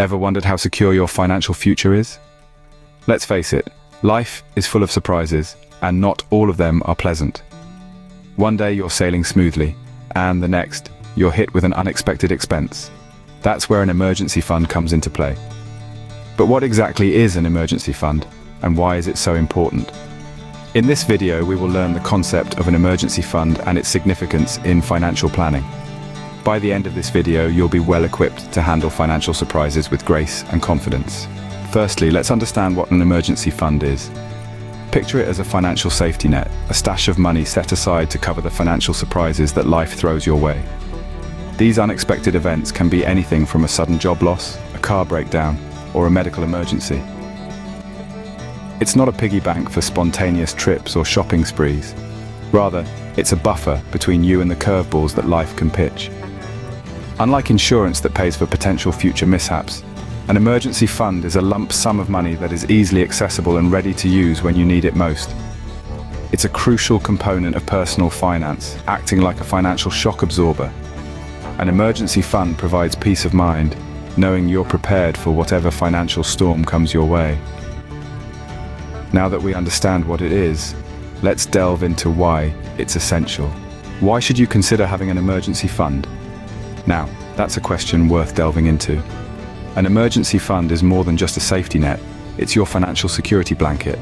Ever wondered how secure your financial future is? Let's face it, life is full of surprises, and not all of them are pleasant. One day you're sailing smoothly, and the next, you're hit with an unexpected expense. That's where an emergency fund comes into play. But what exactly is an emergency fund, and why is it so important? In this video, we will learn the concept of an emergency fund and its significance in financial planning. By the end of this video, you'll be well equipped to handle financial surprises with grace and confidence. Firstly, let's understand what an emergency fund is. Picture it as a financial safety net, a stash of money set aside to cover the financial surprises that life throws your way. These unexpected events can be anything from a sudden job loss, a car breakdown, or a medical emergency. It's not a piggy bank for spontaneous trips or shopping sprees. Rather, it's a buffer between you and the curveballs that life can pitch. Unlike insurance that pays for potential future mishaps, an emergency fund is a lump sum of money that is easily accessible and ready to use when you need it most. It's a crucial component of personal finance, acting like a financial shock absorber. An emergency fund provides peace of mind, knowing you're prepared for whatever financial storm comes your way. Now that we understand what it is, let's delve into why it's essential. Why should you consider having an emergency fund? Now, that's a question worth delving into. An emergency fund is more than just a safety net. It's your financial security blanket.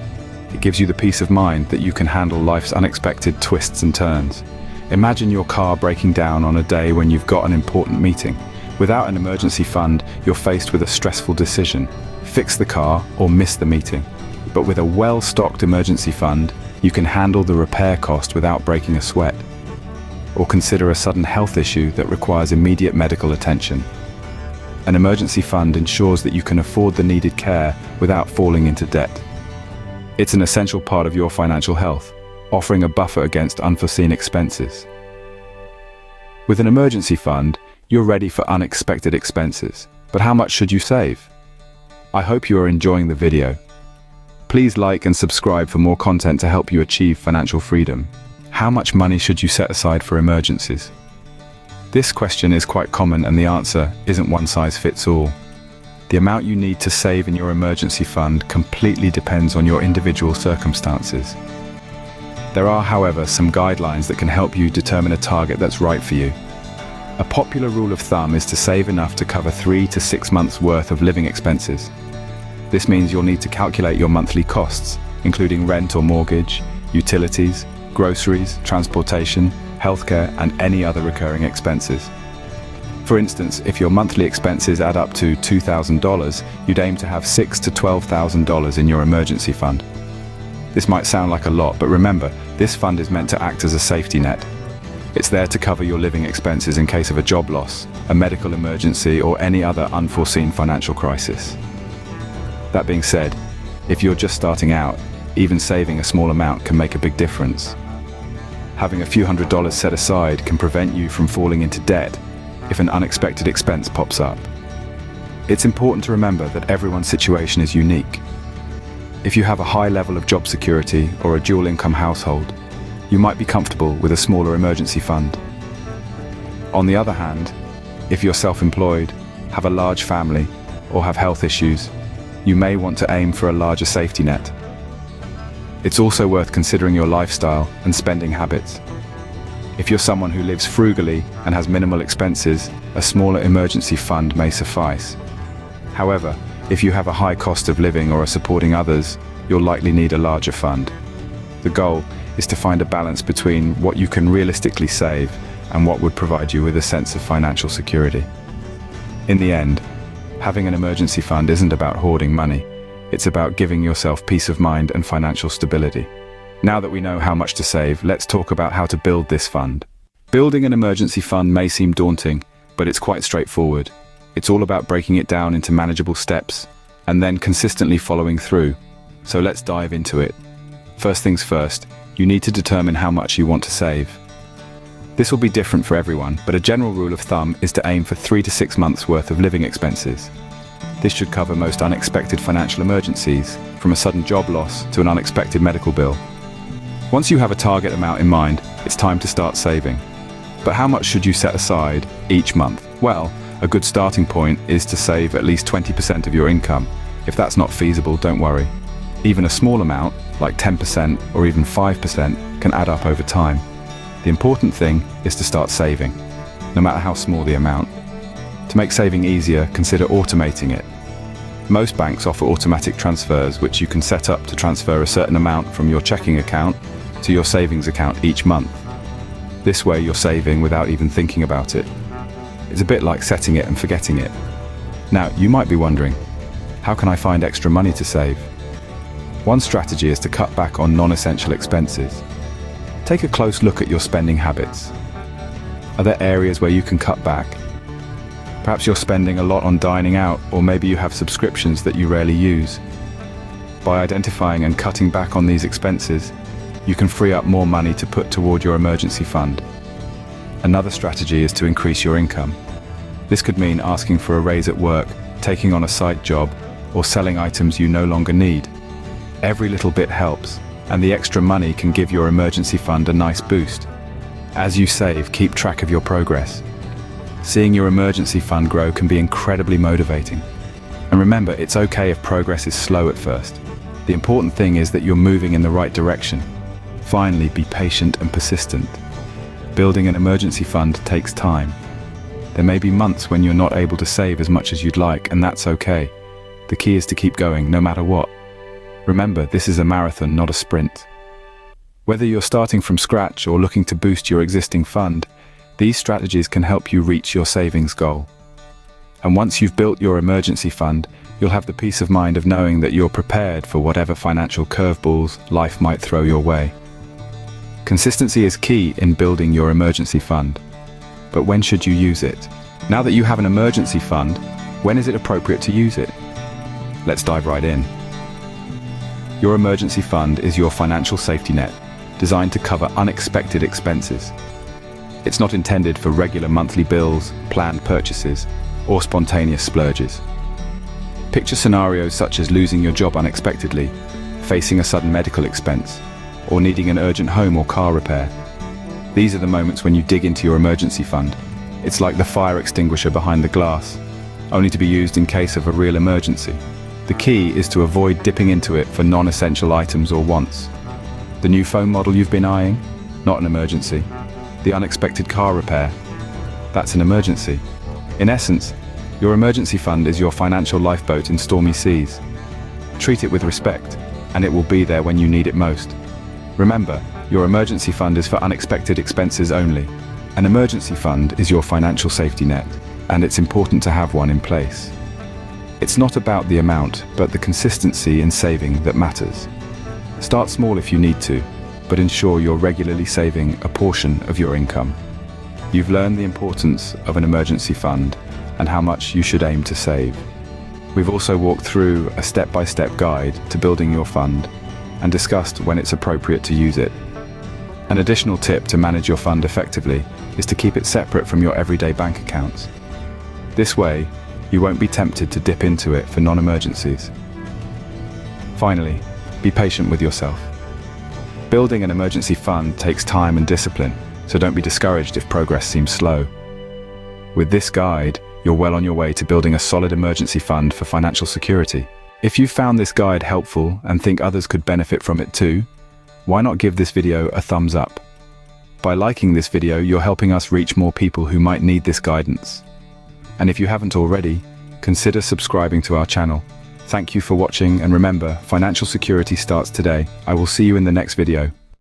It gives you the peace of mind that you can handle life's unexpected twists and turns. Imagine your car breaking down on a day when you've got an important meeting. Without an emergency fund, you're faced with a stressful decision: fix the car or miss the meeting. But with a well-stocked emergency fund, you can handle the repair cost without breaking a sweat. Or consider a sudden health issue that requires immediate medical attention. An emergency fund ensures that you can afford the needed care without falling into debt. It's an essential part of your financial health, offering a buffer against unforeseen expenses. With an emergency fund, you're ready for unexpected expenses. But how much should you save? I hope you are enjoying the video. Please like and subscribe for more content to help you achieve financial freedom. How much money should you set aside for emergencies? This question is quite common, and the answer isn't one size fits all. The amount you need to save in your emergency fund completely depends on your individual circumstances. There are, however, some guidelines that can help you determine a target that's right for you. A popular rule of thumb is to save enough to cover 3 to 6 months' worth of living expenses. This means you'll need to calculate your monthly costs, including rent or mortgage, utilities, groceries, transportation, healthcare, and any other recurring expenses. For instance, if your monthly expenses add up to $2,000, you'd aim to have $6,000 to $12,000 in your emergency fund. This might sound like a lot, but remember, this fund is meant to act as a safety net. It's there to cover your living expenses in case of a job loss, a medical emergency, or any other unforeseen financial crisis. That being said, if you're just starting out, even saving a small amount can make a big difference. Having a few $100s set aside can prevent you from falling into debt if an unexpected expense pops up. It's important to remember that everyone's situation is unique. If you have a high level of job security or a dual-income household, you might be comfortable with a smaller emergency fund. On the other hand, if you're self-employed, have a large family, or have health issues, you may want to aim for a larger safety net. It's also worth considering your lifestyle and spending habits. If you're someone who lives frugally and has minimal expenses, a smaller emergency fund may suffice. However, if you have a high cost of living or are supporting others, you'll likely need a larger fund. The goal is to find a balance between what you can realistically save and what would provide you with a sense of financial security. In the end, having an emergency fund isn't about hoarding money. It's about giving yourself peace of mind and financial stability. Now that we know how much to save, let's talk about how to build this fund. Building an emergency fund may seem daunting, but it's quite straightforward. It's all about breaking it down into manageable steps and then consistently following through. So let's dive into it. First things first, you need to determine how much you want to save. This will be different for everyone, but a general rule of thumb is to aim for 3 to 6 months worth of living expenses. This should cover most unexpected financial emergencies, from a sudden job loss to an unexpected medical bill. Once you have a target amount in mind, it's time to start saving. But how much should you set aside each month? Well, A good starting point is to save at least 20% of your income. If that's not feasible, don't worry. Even a small amount, like 10% or even 5%, can add up over time. The important thing is to start saving, no matter how small the amount. To make saving easier, consider automating it. Most banks offer automatic transfers, which you can set up to transfer a certain amount from your checking account to your savings account each month. This way you're saving without even thinking about it. It's a bit like setting it and forgetting it. Now, you might be wondering, how can I find extra money to save? One strategy is to cut back on non-essential expenses. Take a close look at your spending habits. Are there areas where you can cut back? Perhaps you're spending a lot on dining out, or maybe you have subscriptions that you rarely use. By identifying and cutting back on these expenses, you can free up more money to put toward your emergency fund. Another strategy is to increase your income. This could mean asking for a raise at work, taking on a side job, or selling items you no longer need. Every little bit helps, and the extra money can give your emergency fund a nice boost. As you save, keep track of your progress. Seeing your emergency fund grow can be incredibly motivating. And remember, it's okay if progress is slow at first. The important thing is that you're moving in the right direction. Finally, be patient and persistent. Building an emergency fund takes time. There may be months when you're not able to save as much as you'd like, and that's okay. The key is to keep going, no matter what. Remember, this is a marathon, not a sprint. Whether you're starting from scratch or looking to boost your existing fund, these strategies can help you reach your savings goal. And once you've built your emergency fund, you'll have the peace of mind of knowing that you're prepared for whatever financial curveballs life might throw your way. Consistency is key in building your emergency fund. But when should you use it? Now that you have an emergency fund, when is it appropriate to use it? Let's dive right in. Your emergency fund is your financial safety net, designed to cover unexpected expenses. It's not intended for regular monthly bills, planned purchases, or spontaneous splurges. Picture scenarios such as losing your job unexpectedly, facing a sudden medical expense, or needing an urgent home or car repair. These are the moments when you dig into your emergency fund. It's like the fire extinguisher behind the glass, only to be used in case of a real emergency. The key is to avoid dipping into it for non-essential items or wants. The new phone model you've been eyeing? Not an emergency. The unexpected car repair? That's an emergency. In essence, your emergency fund is your financial lifeboat in stormy seas. Treat it with respect, and it will be there when you need it most. Remember, your emergency fund is for unexpected expenses only. An emergency fund is your financial safety net, and it's important to have one in place. It's not about the amount, but the consistency in saving that matters. Start small if you need to, but ensure you're regularly saving a portion of your income. You've learned the importance of an emergency fund and how much you should aim to save. We've also walked through a step-by-step guide to building your fund and discussed when it's appropriate to use it. An additional tip to manage your fund effectively is to keep it separate from your everyday bank accounts. This way, you won't be tempted to dip into it for non-emergencies. Finally, be patient with yourself. Building an emergency fund takes time and discipline, so don't be discouraged if progress seems slow. With this guide, you're well on your way to building a solid emergency fund for financial security. If you found this guide helpful and think others could benefit from it too, why not give this video a thumbs up? By liking this video, you're helping us reach more people who might need this guidance. And if you haven't already, consider subscribing to our channel. Thank you for watching, and remember, financial security starts today. I will see you in the next video.